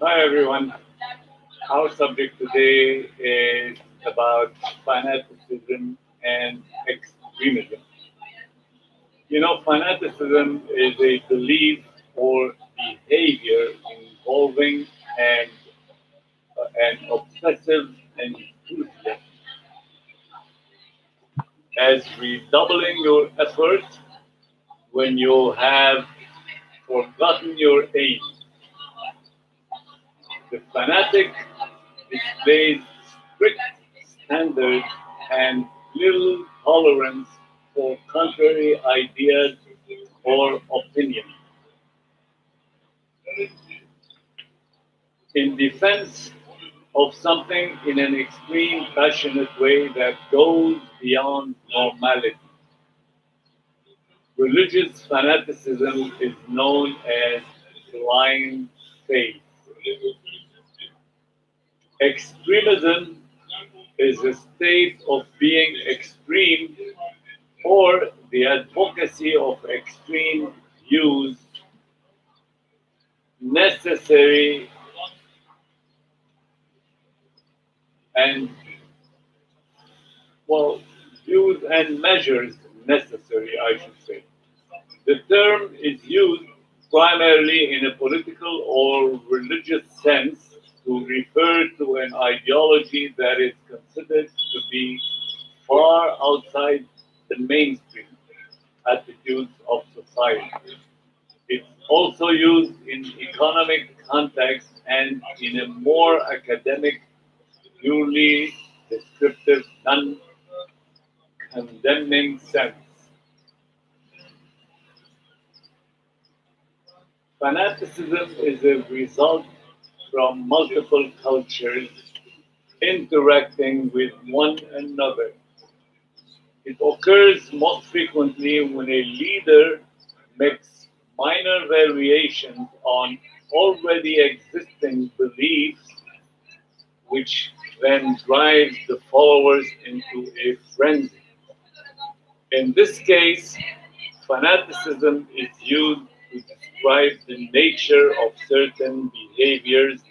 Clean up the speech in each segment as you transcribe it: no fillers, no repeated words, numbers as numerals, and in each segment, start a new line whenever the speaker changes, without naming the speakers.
Hi everyone. Our subject today is about fanaticism and extremism. Fanaticism is a belief or behavior involving an, an obsessive enthusiasm as redoubling your effort when you have forgotten your aim. The fanatic displays strict standards and little tolerance for contrary ideas or opinions. In defense of something in an extreme, passionate way that goes beyond normality. Religious fanaticism is known as blind faith. Extremism is a state of being extreme or the advocacy of extreme views necessary and well views and measures necessary, I should say. The term is used primarily in a political or religious sense to refer to an ideology that is considered to be far outside the mainstream attitudes of society. It's also used in economic context and in a more academic, purely descriptive, non-condemning sense. Fanaticism is a result from multiple cultures interacting with one another. It occurs most frequently when a leader makes minor variations on already existing beliefs, which then drives the followers into a frenzy. In this case, fanaticism is used to describe the nature of certain behaviors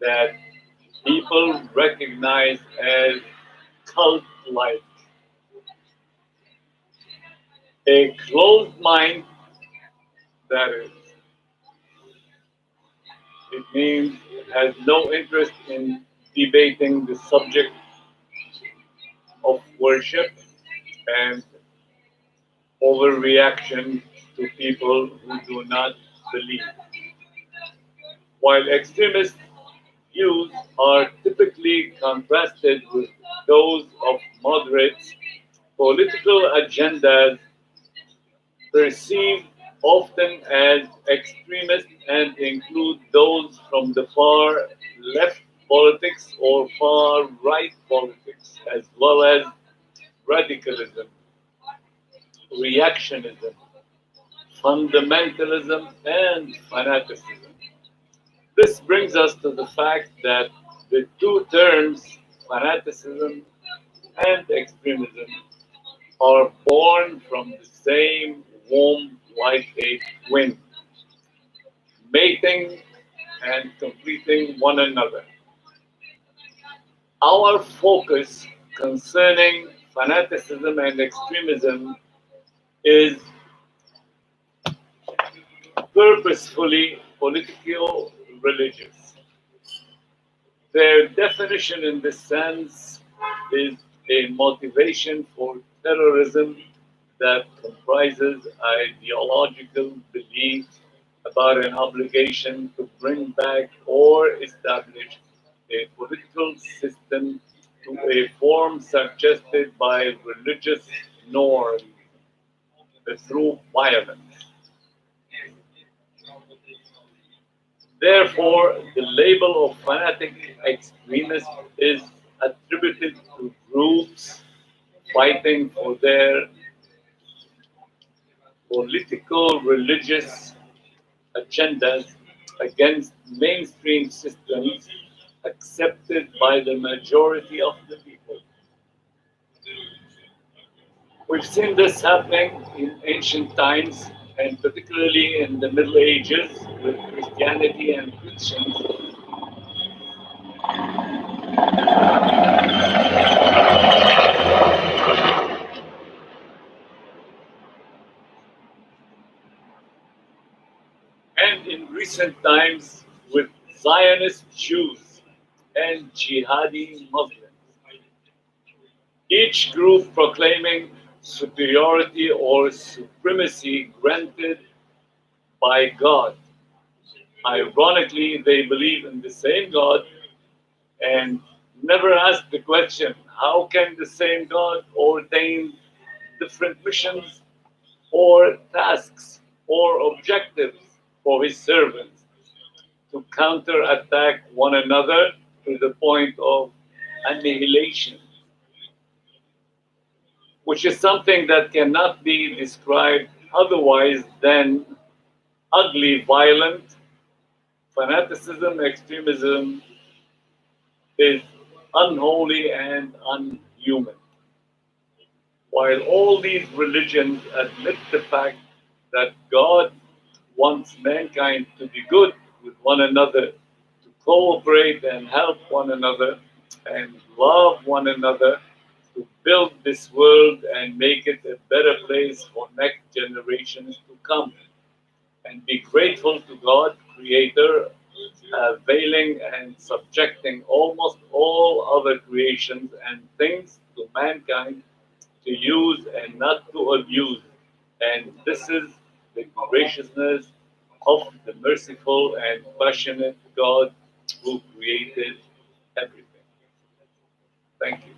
that people recognize as cult like. A closed mind, that is, it means it has no interest in debating the subject of worship and overreaction to people who do not believe. While extremist views are typically contrasted with those of moderates, political agendas perceived often as extremist and include those from the far left politics or far right politics, as well as radicalism, reactionism, fundamentalism, and fanaticism. This brings us to the fact that the two terms, fanaticism and extremism, are born from the same womb like a twin, mating and completing one another. Our focus concerning fanaticism and extremism is purposefully political religious. Their definition in this sense is a motivation for terrorism that comprises ideological belief about an obligation to bring back or establish a political system to a form suggested by religious norms through violence. Therefore, the label of fanatic extremist is attributed to groups fighting for their political religious agendas against mainstream systems accepted by the majority of the people. We've seen this happening in ancient times and particularly in the Middle Ages with Christianity and Christians recent times with Zionist Jews and jihadi Muslims, each group proclaiming superiority or supremacy granted by God. Ironically, they believe in the same God and never ask the question, how can the same God ordain different missions or tasks or objectives for his servants to counterattack one another to the point of annihilation, which is something that cannot be described otherwise than ugly, violent fanaticism, extremism is unholy and unhuman. While all these religions admit the fact that God wants mankind to be good with one another, to cooperate and help one another, and love one another, to build this world and make it a better place for next generations to come, and be grateful to God, Creator, veiling and subjecting almost all other creations and things to mankind to use and not to abuse. And this is the graciousness of the merciful and passionate God who created everything. Thank you.